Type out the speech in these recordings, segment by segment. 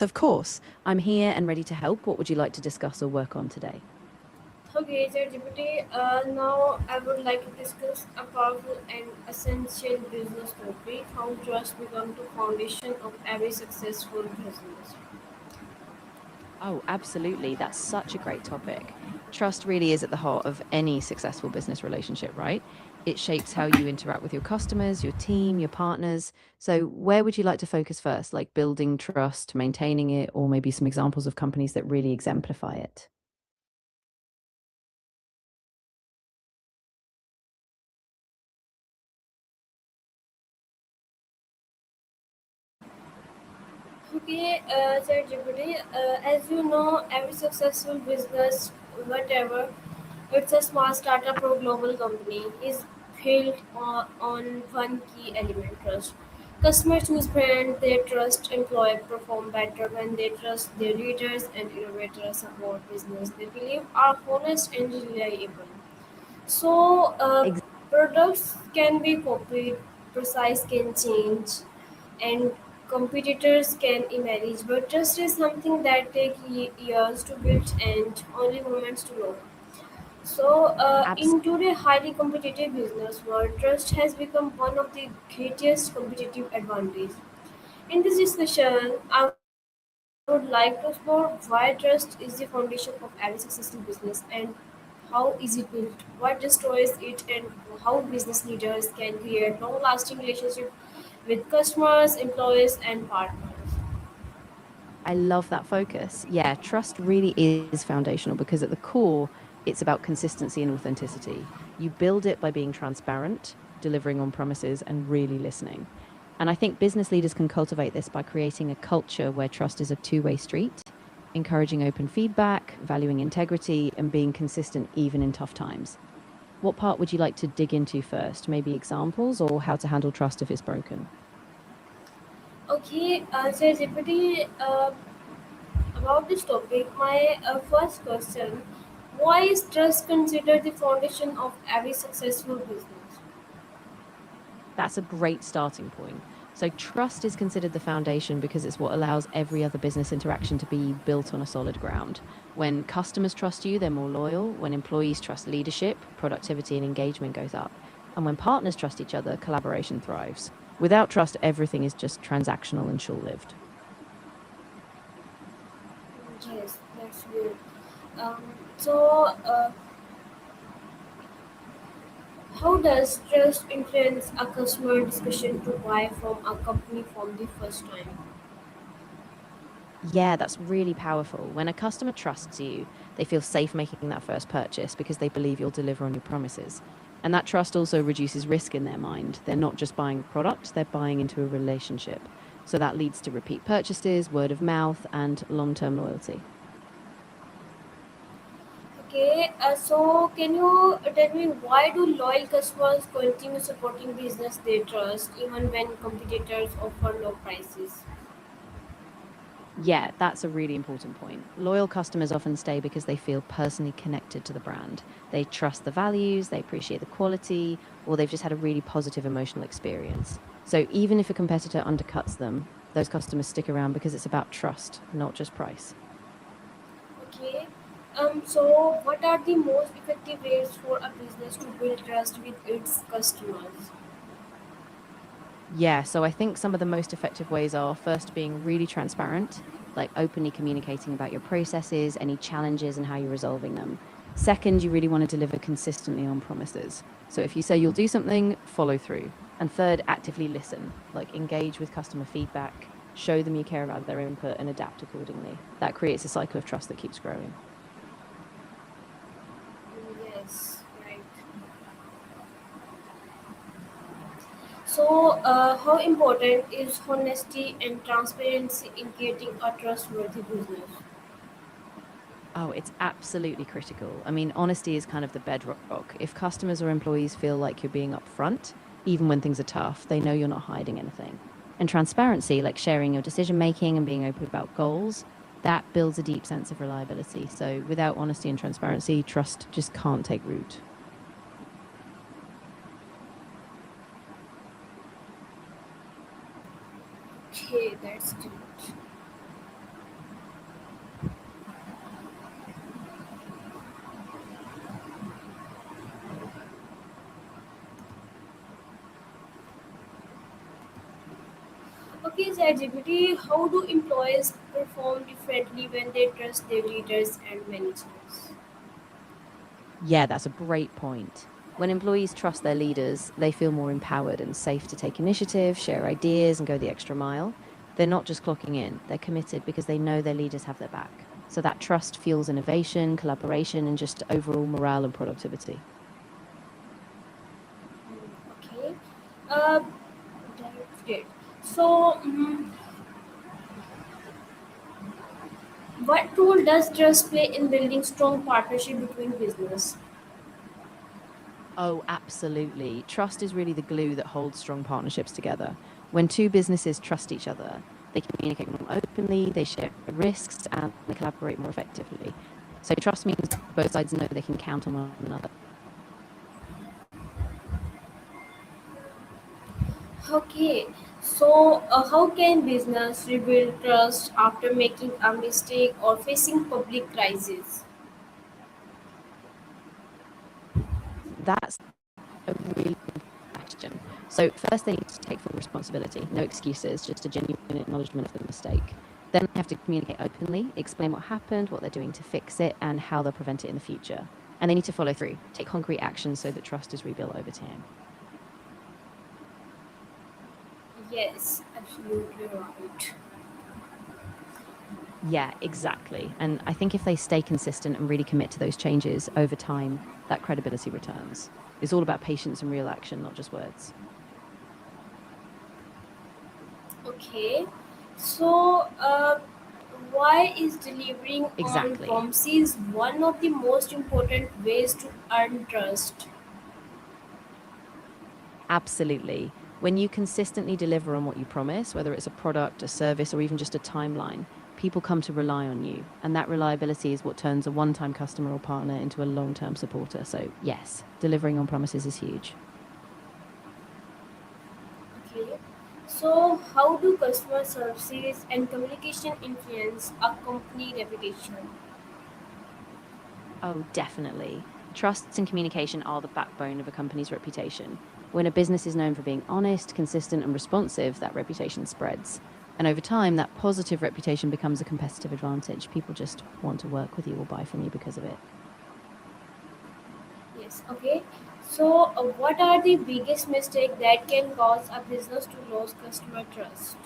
Of course, I'm here and ready to help. What would you like to discuss or work on today? Okay, ChatGPT. Now I would like to discuss a powerful and essential business topic: how trust becomes the foundation of every successful business. Oh, absolutely. That's such a great topic. Trust really is at the heart of any successful business relationship, right? It shapes how you interact with your customers, your team, your partners. So, where would you like to focus first? Like building trust, maintaining it, or maybe some examples of companies that really exemplify it? Okay, ChatGPT. As you know, every successful business, whatever it's a small startup or global company, is built on one key element: trust. Customers choose brand they trust, employees perform better when they trust their leaders, and innovators support business they believe are honest and reliable. So, products can be copied, price can change, and competitors can emerge, but trust is something that takes years to build and only moments to know. So, in Absolutely. today's highly competitive business world, trust has become one of the greatest competitive advantages. In this discussion, I would like to explore why trust is the foundation of every successful business and how is it built, what destroys it, and how business leaders can create long-lasting relationships with customers, employees, and partners. I love that focus. Yeah, trust really is foundational because at the core, it's about consistency and authenticity. You build it by being transparent, delivering on promises, and really listening. And I think business leaders can cultivate this by creating a culture where trust is a two-way street, encouraging open feedback, valuing integrity, and being consistent even in tough times. What part would you like to dig into first? Maybe examples or how to handle trust if it's broken? Okay, so Jeopardy, about this topic, my first question: why is trust considered the foundation of every successful business? That's a great starting point. So, trust is considered the foundation because it's what allows every other business interaction to be built on a solid ground. When customers trust you, they're more loyal. When employees trust leadership, productivity and engagement goes up. And when partners trust each other, collaboration thrives. Without trust, everything is just transactional and short lived. Yes, that's good. Um, so, how does trust influence a customer discussion to buy from a company from the first time? Yeah, that's really powerful. When a customer trusts you, they feel safe making that first purchase because they believe you'll deliver on your promises. And that trust also reduces risk in their mind. They're not just buying a product, they're buying into a relationship. So that leads to repeat purchases, word of mouth, and long term loyalty. Okay, so can you tell me why do loyal customers continue supporting business they trust even when competitors offer low prices? Yeah, that's a really important point. Loyal customers often stay because they feel personally connected to the brand. They trust the values, they appreciate the quality, or they've just had a really positive emotional experience. So even if a competitor undercuts them, those customers stick around because it's about trust, not just price. Okay, so what are the most effective ways for a business to build trust with its customers? Yeah, so I think some of the most effective ways are first being really transparent, like openly communicating about your processes, any challenges, and how you're resolving them. Second, you really want to deliver consistently on promises. So if you say you'll do something, follow through. And third, actively listen, like engage with customer feedback, show them you care about their input, and adapt accordingly. That creates a cycle of trust that keeps growing. Yes, right. So, how important is honesty and transparency in creating a trustworthy business? Oh, it's absolutely critical. I mean, honesty is kind of the bedrock. If customers or employees feel like you're being upfront, even when things are tough, they know you're not hiding anything. And transparency, like sharing your decision making and being open about goals, that builds a deep sense of reliability. So without honesty and transparency, trust just can't take root. Okay, that's good. Okay, ChatGPT, how do employees perform differently when they trust their leaders and managers? Yeah, that's a great point. When employees trust their leaders, they feel more empowered and safe to take initiative, share ideas, and go the extra mile. They're not just clocking in, they're committed because they know their leaders have their back. So that trust fuels innovation, collaboration, and just overall morale and productivity. Okay, uh, that's great. So, what role does trust play in building strong partnership between business? Oh, absolutely. Trust is really the glue that holds strong partnerships together. When two businesses trust each other, they communicate more openly, they share risks, and they collaborate more effectively. So, trust means both sides know they can count on one another. Okay, so how can business rebuild trust after making a mistake or facing public crisis? That's a really good question. So, first, they need to take full responsibility, no excuses, just a genuine acknowledgement of the mistake. Then they have to communicate openly, explain what happened, what they're doing to fix it, and how they'll prevent it in the future. And they need to follow through, take concrete action so that trust is rebuilt over time. Yes, absolutely right. Yeah, exactly. And I think if they stay consistent and really commit to those changes over time, that credibility returns. It's all about patience and real action, not just words. Okay, so why is delivering on Exactly. promises one of the most important ways to earn trust? Absolutely. When you consistently deliver on what you promise, whether it's a product, a service, or even just a timeline, people come to rely on you. And that reliability is what turns a one time customer or partner into a long term supporter. So, yes, delivering on promises is huge. Okay, so how do customer services and communication influence a company reputation? Oh, definitely. Trust and communication are the backbone of a company's reputation. When a business is known for being honest, consistent, and responsive, that reputation spreads. And over time, that positive reputation becomes a competitive advantage. People just want to work with you or buy from you because of it. Yes, okay. So, what are the biggest mistakes that can cause a business to lose customer trust?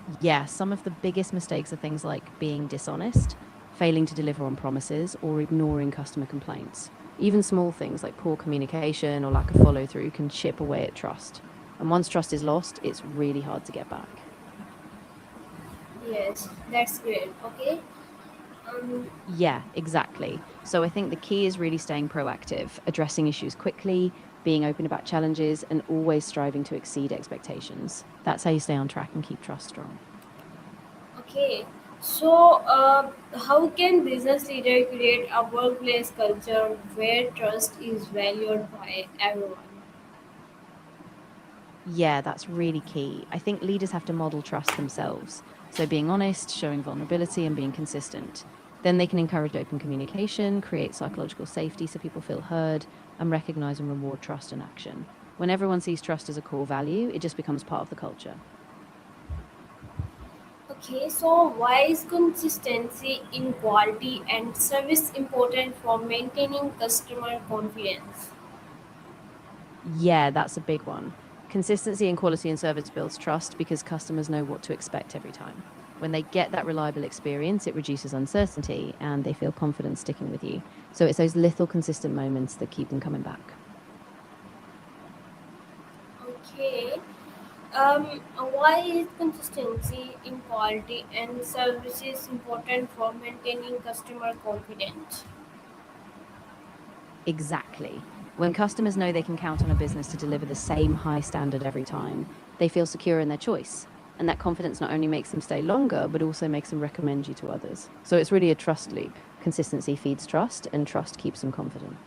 Yeah, some of the biggest mistakes are things like being dishonest, failing to deliver on promises, or ignoring customer complaints. Even small things like poor communication or lack of follow through can chip away at trust. And once trust is lost, it's really hard to get back. Yes, that's great. Okay. Um, Yeah, exactly. So I think the key is really staying proactive, addressing issues quickly, being open about challenges, and always striving to exceed expectations. That's how you stay on track and keep trust strong. okay. So, how can business leader create a workplace culture where trust is valued by everyone? Yeah, that's really key. I think leaders have to model trust themselves. So being honest, showing vulnerability, and being consistent. Then they can encourage open communication, create psychological safety so people feel heard, and recognize and reward trust and action. When everyone sees trust as a core value, it just becomes part of the culture. Okay, so why is consistency in quality and service important for maintaining customer confidence? Yeah, that's a big one. Consistency in quality and service builds trust because customers know what to expect every time. When they get that reliable experience, it reduces uncertainty and they feel confident sticking with you. So it's those little consistent moments that keep them coming back. Okay. Why is consistency in quality and services important for maintaining customer confidence? Exactly. When customers know they can count on a business to deliver the same high standard every time, they feel secure in their choice. And that confidence not only makes them stay longer, but also makes them recommend you to others. So it's really a trust loop. Consistency feeds trust, and trust keeps them confident.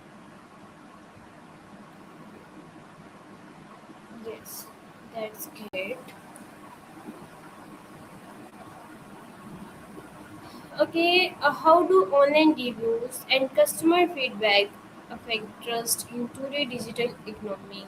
Yes, that's great. Okay, how do online reviews and customer feedback affect trust in today's digital economy?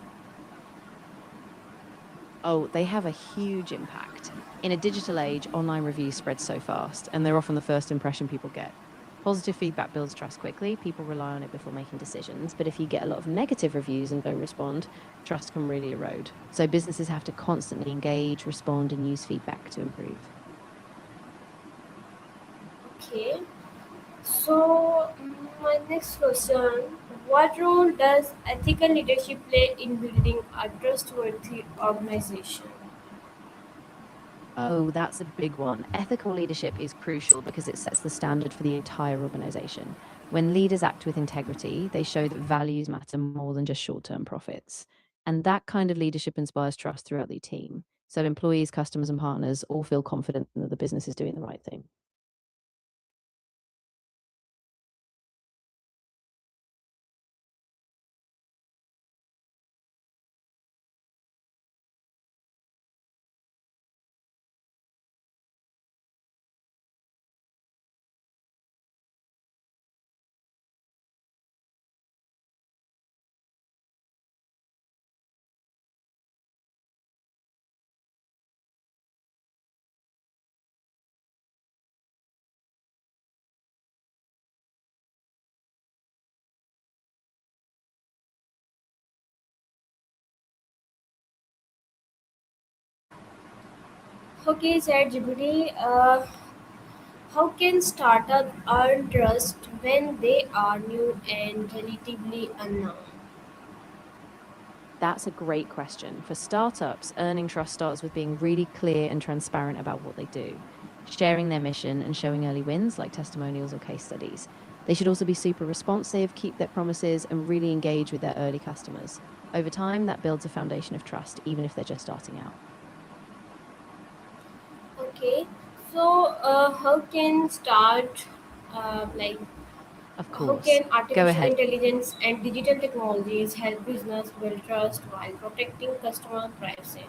Oh, they have a huge impact. In a digital age, online reviews spread so fast, and they're often the first impression people get. Positive feedback builds trust quickly. People rely on it before making decisions. But if you get a lot of negative reviews and don't respond, trust can really erode. So businesses have to constantly engage, respond, and use feedback to improve. Okay. So, my next question: what role does ethical leadership play in building a trustworthy organization? Oh, that's a big one. Ethical leadership is crucial because it sets the standard for the entire organization. When leaders act with integrity, they show that values matter more than just short term profits. And that kind of leadership inspires trust throughout the team. So employees, customers, and partners all feel confident that the business is doing the right thing. Okay, ChatGPT, how can startups earn trust when they are new and relatively unknown? That's a great question. For startups, earning trust starts with being really clear and transparent about what they do, sharing their mission and showing early wins like testimonials or case studies. They should also be super responsive, keep their promises, and really engage with their early customers. Over time, that builds a foundation of trust, even if they're just starting out. Okay, so how can start like Of how course. can Go artificial ahead. intelligence and digital technologies help business build trust while protecting customer privacy?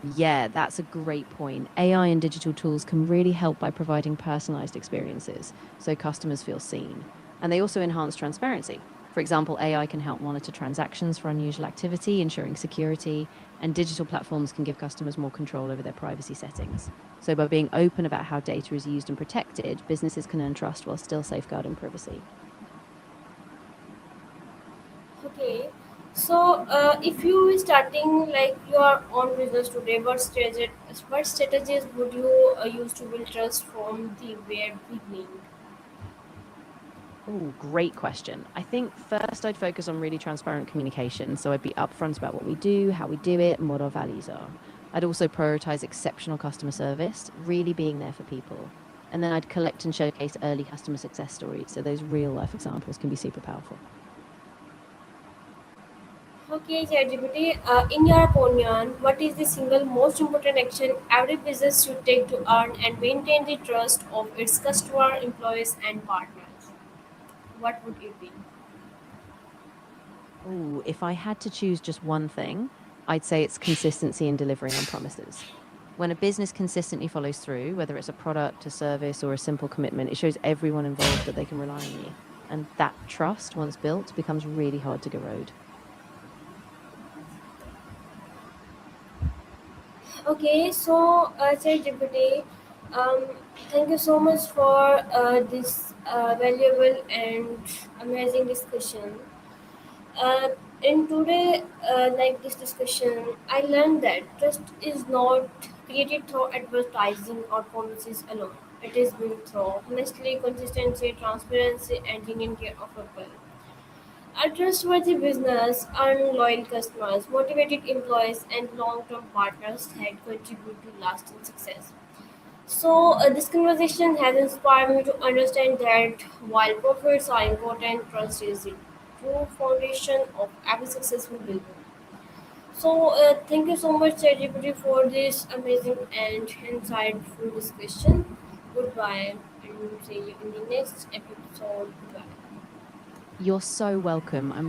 Yeah, that's a great point. AI and digital tools can really help by providing personalized experiences so customers feel seen. And they also enhance transparency. For example, AI can help monitor transactions for unusual activity, ensuring security, and digital platforms can give customers more control over their privacy settings. So, by being open about how data is used and protected, businesses can earn trust while still safeguarding privacy. Okay, so if you were starting like your own business today, what strategies would you use to build trust from the very beginning? Oh, great question. I think first I'd focus on really transparent communication. So I'd be upfront about what we do, how we do it, and what our values are. I'd also prioritize exceptional customer service, really being there for people. And then I'd collect and showcase early customer success stories. So those real life examples can be super powerful. Okay, ChatGPT, in your opinion, what is the single most important action every business should take to earn and maintain the trust of its customer, employees, and partners? What would it be? Oh, if I had to choose just one thing, I'd say it's consistency in delivering on promises. When a business consistently follows through, whether it's a product, a service, or a simple commitment, it shows everyone involved that they can rely on you. And that trust, once built, becomes really hard to erode. Okay, so ChatGPT, um, thank you so much for this valuable and amazing discussion. Uh, in today, like this discussion, I learned that trust is not created through advertising or promises alone. It is built through honestly, consistency, transparency, and genuine care of people. A trustworthy business, earn loyal customers, motivated employees, and long-term partners that contribute to lasting success. So, this conversation has inspired me to understand that while profits are important, trust is the true foundation of every successful business. So, thank you so much, ChatGPT, for this amazing and insightful discussion. Goodbye, and see you in the next episode. Goodbye. You're so welcome. I'm